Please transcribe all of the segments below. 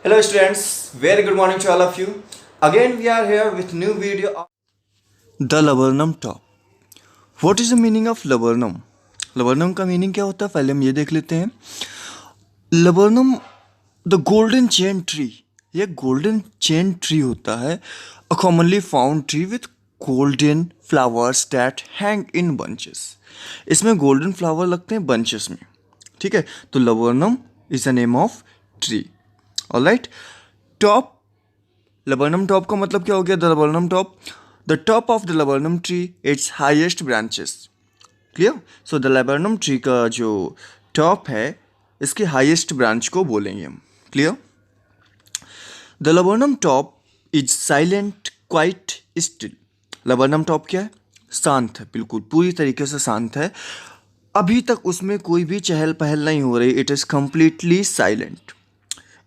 Hello students, very good morning to all of you. Again we are here with new video of The laburnum top. What is the meaning of laburnum? laburnum का meaning क्या होता है पहले हम ये देख लेते हैं. laburnum the golden chain tree, ये गोल्डन चेन ट्री होता है. A commonly found tree with golden flowers that hang in bunches. इसमें गोल्डन फ्लावर लगते हैं बंचेस में. ठीक है, तो laburnum is the name of tree. Alright. Top, laburnum top का मतलब क्या हो गया? The laburnum top, the top of the laburnum tree it's highest branches. Clear. So the laburnum tree का जो टॉप है इसके हाईएस्ट ब्रांच को बोलेंगे हम. Clear. The laburnum top is silent quite still. laburnum top क्या है? शांत है, बिल्कुल पूरी तरीके से शांत है. अभी तक उसमें कोई भी चहल पहल नहीं हो रही. It is completely silent.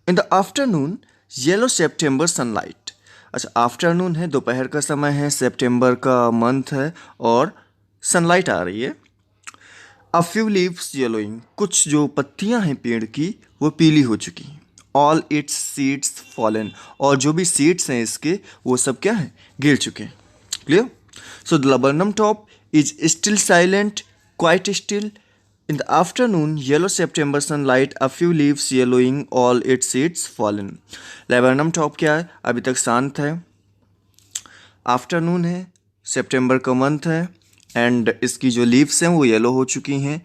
In the afternoon yellow September sunlight. अच्छा, आफ्टरनून है, दोपहर का समय है, सितंबर का मंथ है और सनलाइट आ रही है. अ फ्यू लीव्स येलोइंग, कुछ जो पत्तियां हैं पेड़ की वो पीली हो चुकी हैं. ऑल इट्स सीड्स फॉलन, और जो भी सीड्स हैं इसके वो सब क्या है? गिर चुके हैं. Clear. So the laburnum top is still silent, quite still. In the afternoon, yellow September sunlight, a few leaves yellowing, all its seeds fallen. laburnum top क्या है? अभी तक शांत है, आफ्टरनून है, सितंबर का मंथ है एंड इसकी जो लीव्स हैं वो येलो हो चुकी हैं,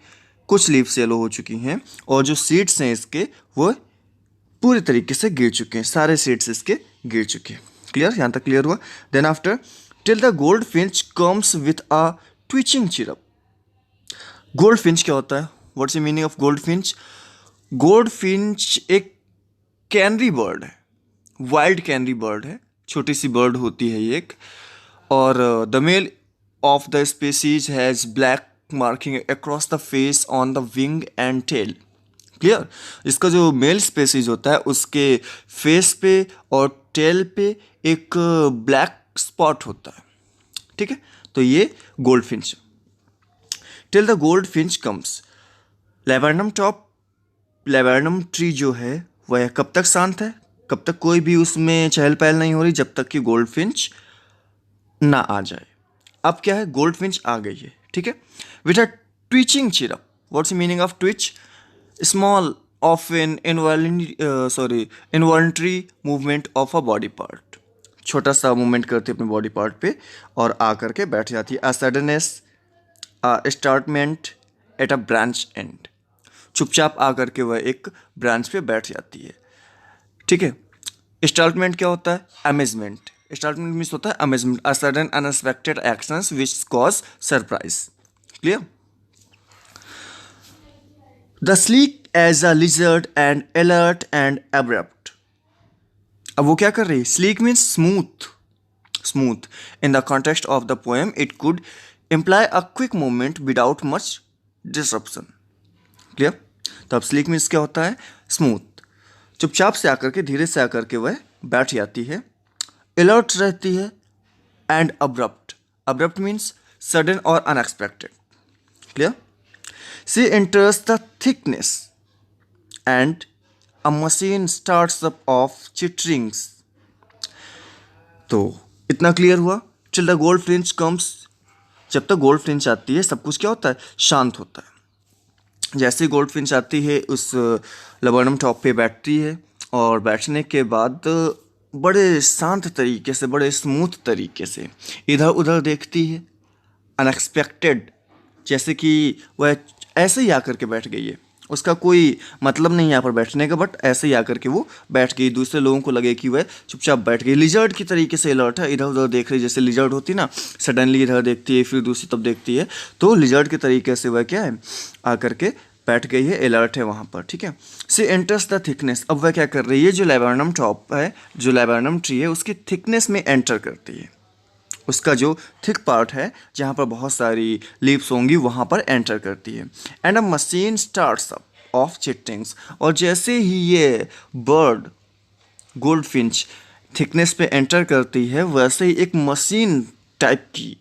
कुछ लीव्स येलो हो चुकी हैं और जो सीड्स हैं इसके वो पूरी तरीके से गिर चुके हैं. सारे सीड्स इसके गिर चुके हैं. क्लियर, यहाँ तक क्लियर हुआ. Then after, till the goldfinch comes with a twitching chirp. Goldfinch क्या होता है? What's the meaning of goldfinch? Goldfinch एक कैनरी बर्ड है, वाइल्ड कैनरी बर्ड है, छोटी सी बर्ड होती है ये एक. और the male of the species has black marking across the face on the wing and tail. Clear. इसका जो मेल स्पीसीज होता है उसके फेस पे और टेल पे एक ब्लैक स्पॉट होता है. ठीक है, तो ये gold Finch. Till the goldfinch comes. laburnum top, laburnum tree जो है वह कब तक शांत है? कब तक कोई भी उसमें चहल पहल नहीं हो रही? जब तक कि गोल्ड फिंच ना आ जाए. अब क्या है? गोल्ड फिंच आ गई है. ठीक है. With a twitching chirp. What's the meaning of twitch? Small of an involuntary movement of a body part. छोटा सा मूवमेंट करती है अपने बॉडी पार्ट पे और आ करके बैठ जाती है. A suddenness, startment at a branch end. चुपचाप आकर के वह एक ब्रांच पे बैठ जाती है. ठीक है. स्टार्टमेंट क्या होता है? अमेजमेंट. स्टार्टमेंट मीन्स होता है amazement, a sudden unexpected actions which cause surprise. Clear. The sleek as a lizard and alert and abrupt. अब वो क्या कर रही है? Sleek means smooth. Smooth. In the context of the poem it could imply a quick movement without much disruption. Clear. तो अब sleek means क्या होता है? स्मूथ. चुपचाप से आकर के, धीरे से आकर के वह बैठ जाती है. अलर्ट रहती है and abrupt. Abrupt means sudden और unexpected. Clear. She enters the thickness and a machine starts up of chitterings. तो इतना क्लियर हुआ. Till the gold finch comes. जब तक गोल्ड फिंच आती है सब कुछ क्या होता है? शांत होता है. जैसे गोल्ड फिंच आती है उस laburnum टॉप पे बैठती है और बैठने के बाद बड़े शांत तरीके से, बड़े स्मूथ तरीके से इधर उधर देखती है. अनएक्सपेक्टेड, जैसे कि वह ऐसे ही आकर के बैठ गई है, उसका कोई मतलब नहीं यहाँ पर बैठने का, बट ऐसे ही आकर के वो बैठ गई. दूसरे लोगों को लगे कि वह चुपचाप बैठ गई. लिजर्ड की तरीके से अलर्ट है, इधर उधर देख रही, जैसे लिजर्ड होती ना, सडनली इधर देखती है फिर दूसरी तब देखती है, तो लिजर्ड के तरीके से वह क्या है? आकर के बैठ गई है, अलर्ट है वहाँ पर. ठीक है. सी एंटर्स द थिकनेस. अब वह क्या कर रही है? जो laburnum टॉप है, जो laburnum ट्री है, उसकी थिकनेस में एंटर करती है. उसका जो थिक पार्ट है जहाँ पर बहुत सारी लीव्स होंगी वहाँ पर एंटर करती है. And a machine starts up of chitterings. और जैसे ही ये बर्ड गोल्ड फिंच थिकनेस पे एंटर करती है वैसे ही एक मशीन टाइप की,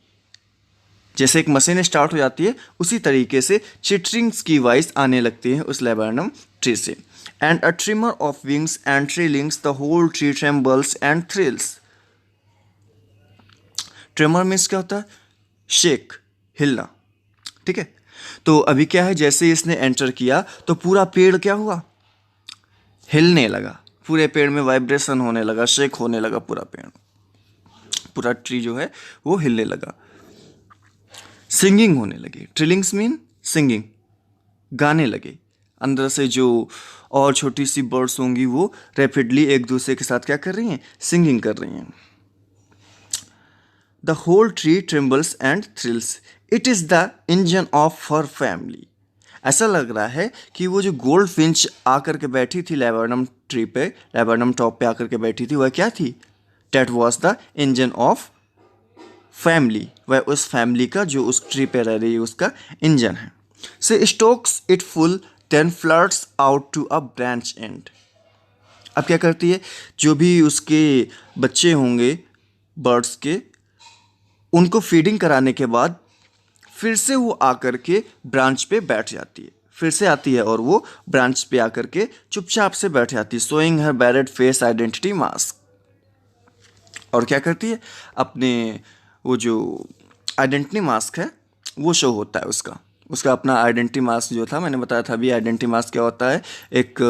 जैसे एक मशीन स्टार्ट हो जाती है उसी तरीके से चिटरिंग्स की वॉइस आने लगती है उस laburnum ट्री से. and a tremor of wings and trailings, the whole tree trembles and thrills. Tremor means क्या होता है? शेक, हिलना, ठीक है। तो अभी क्या है, जैसे इसने एंटर किया तो पूरा पेड़ क्या हुआ, हिलने लगा, पूरे पेड़ में वाइब्रेशन होने लगा, शेक होने लगा, पूरा पेड़, पूरा ट्री जो है वो हिलने लगा। सिंगिंग होने लगी, ट्रिलिंग्स मीन सिंगिंग, गाने लगे। अंदर से जो और छोटी सी बर्ड्स होंगी वो रैपिडली एक दूसरे के साथ क्या कर रही हैं, सिंगिंग कर रही हैं। The whole tree trembles and thrills, it is the engine of her family. ऐसा लग रहा है कि वो जो गोल्ड फिंच आकर के बैठी थी लेबरनम ट्री पे, लेबरनम टॉप पे आकर के बैठी थी, वह क्या थी? That was the engine of family, वह उस फैमिली का, जो उस ट्री पे रह रही है, उसका इंजन है। She stokes it full then flirts out to a branch end. अब क्या करती है, जो भी उसके बच्चे होंगे बर्ड्स के, उनको फीडिंग कराने के बाद फिर से वो आकर के ब्रांच पे बैठ जाती है, फिर से आती है और वो ब्रांच पे आकर के चुपचाप से बैठ जाती है, showing her barred face identity mask. और क्या करती है, अपने वो जो आइडेंटिटी मास्क है वो शो होता है उसका, उसका अपना आइडेंटिटी मास्क जो था, मैंने बताया था अभी, आइडेंटिटी मास्क क्या होता है, एक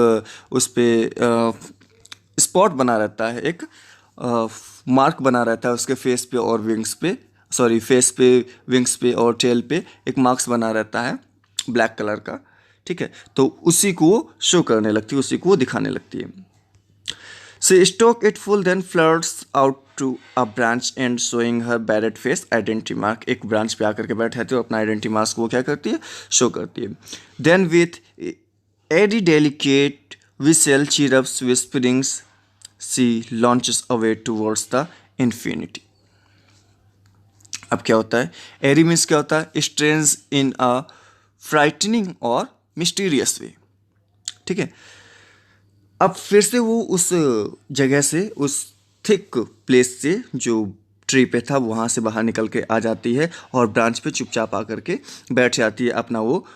उस पर स्पॉट बना रहता है, एक मार्क बना रहता है उसके फेस पे और विंग्स पे, सॉरी फेस पे, विंग्स पे और टेल पे एक मार्क्स बना रहता है ब्लैक कलर का, ठीक है। तो उसी को वो शो करने लगती है, उसी को वो दिखाने लगती है। She stoke it full then flirts out to a branch and showing her barred face identity mark. एक ब्रांच पे आकर के बैठ जाती है और अपना आइडेंटिटी मार्क वो क्या करती है, शो करती है। देन विथ एडी delicate whistle chirps whisperings she launches away towards the infinity. अब क्या होता है, एरी मीन्स क्या होता है, स्ट्रेंज इन अ फ्राइटनिंग और मिस्टीरियस वे, ठीक है। अब फिर से वो उस जगह से, उस थिक प्लेस से जो ट्री पे था वहाँ से बाहर निकल के आ जाती है और ब्रांच पे चुपचाप आकर के बैठ जाती है, अपना वो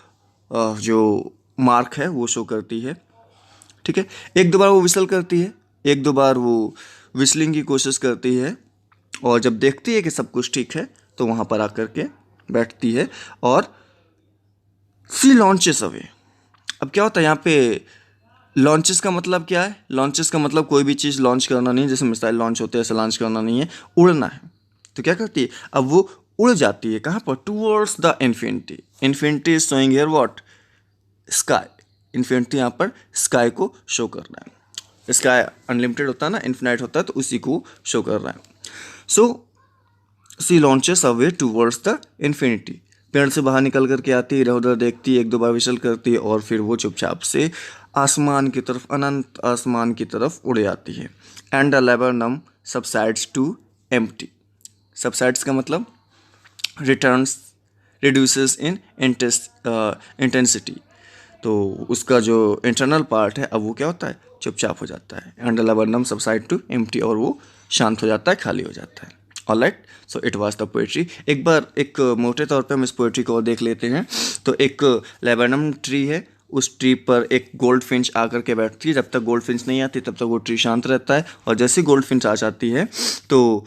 जो मार्क है वो शो करती है, ठीक है। एक दो बार वो विसल करती है, एक दो बार वो विसलिंग की कोशिश करती है, और जब देखती है कि सब कुछ ठीक है तो वहाँ पर आकर के बैठती है और सी लॉन्चेस अवे। अब क्या होता है यहाँ पे, लॉन्चेस का मतलब क्या है, लॉन्चेस का मतलब कोई भी चीज़ लॉन्च करना नहीं है, जैसे मिसाइल लॉन्च होते हैं ऐसे लॉन्च करना नहीं है, उड़ना है। तो क्या करती है, अब वो उड़ जाती है, कहाँ पर, towards the infinity. Infinity is showing here what, sky. Infinity यहाँ पर स्काई को शो कर रहा है, स्काई अनलिमिटेड होता है ना, इन्फिनाइट होता है, तो उसी को शो कर रहा है। So she launches away towards the infinity. पेड़ से बाहर निकल करके आती है, इधर उधर देखती है, एक दो बार विशल करती है और फिर वो चुपचाप से आसमान की तरफ, अनंत आसमान की तरफ उड़ जाती है। And the laburnum subsides to empty. Subsides का मतलब रिटर्न्स, रिड्यूसेस इन इंटेंसिटी। तो उसका जो इंटरनल पार्ट है अब वो क्या होता है, चुपचाप हो जाता है। And the laburnum subside to empty, और वो शांत हो जाता है, खाली हो जाता है। Alright, so it was the poetry. एक बार एक मोटे तौर पे हम इस पोएट्री को और देख लेते हैं। तो एक लेबरनम ट्री है, उस ट्री पर एक गोल्ड फिंच आकर के बैठती है, जब तक गोल्ड फिंच नहीं आती तब तक वो ट्री शांत रहता है, और जैसे ही गोल्ड फिंच आ जाती है तो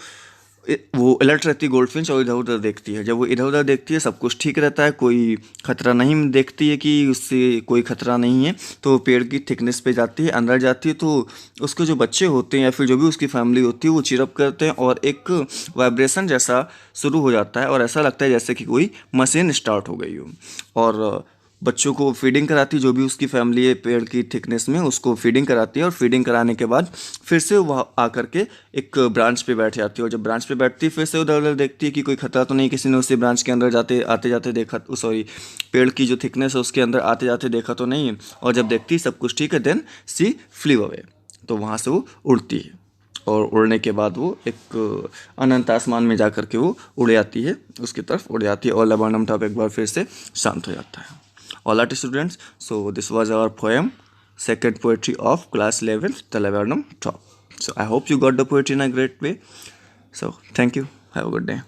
वो अलर्ट रहती है गोल्ड फिंच, और इधर उधर देखती है। जब वो इधर उधर देखती है सब कुछ ठीक रहता है, कोई खतरा नहीं, देखती है कि उससे कोई खतरा नहीं है, तो पेड़ की थिकनेस पे जाती है, अंदर जाती है, तो उसके जो बच्चे होते हैं या फिर जो भी उसकी फैमिली होती है वो चिरप करते हैं और एक वाइब्रेशन जैसा शुरू हो जाता है, और ऐसा लगता है जैसे कि कोई मशीन स्टार्ट हो गई हो। और बच्चों को फीडिंग कराती है, जो भी उसकी फैमिली है पेड़ की थिकनेस में, उसको फीडिंग कराती है, और फीडिंग कराने के बाद फिर से वह आकर के एक ब्रांच पे बैठ जाती है, और जब ब्रांच पे बैठती है फिर से उधर उधर देखती है कि कोई खतरा तो नहीं, किसी ने उसी ब्रांच के अंदर आते जाते देखा, सॉरी पेड़ की जो थिकनेस है उसके अंदर आते जाते देखा तो नहीं है, और जब देखती है सब कुछ ठीक है, देन सी फ्लीव अवे, तो वहाँ से वो उड़ती है, और उड़ने के बाद वो एक अनंत आसमान में जा कर के वो उड़ जाती है, उसकी तरफ उड़ जाती है, और लेबरनम टॉप एक बार फिर से शांत हो जाता है। All right, students, so this was our poem, second poetry of class 11th, The Laburnum Top. So I hope you got the poetry in a great way. So thank you. Have a good day.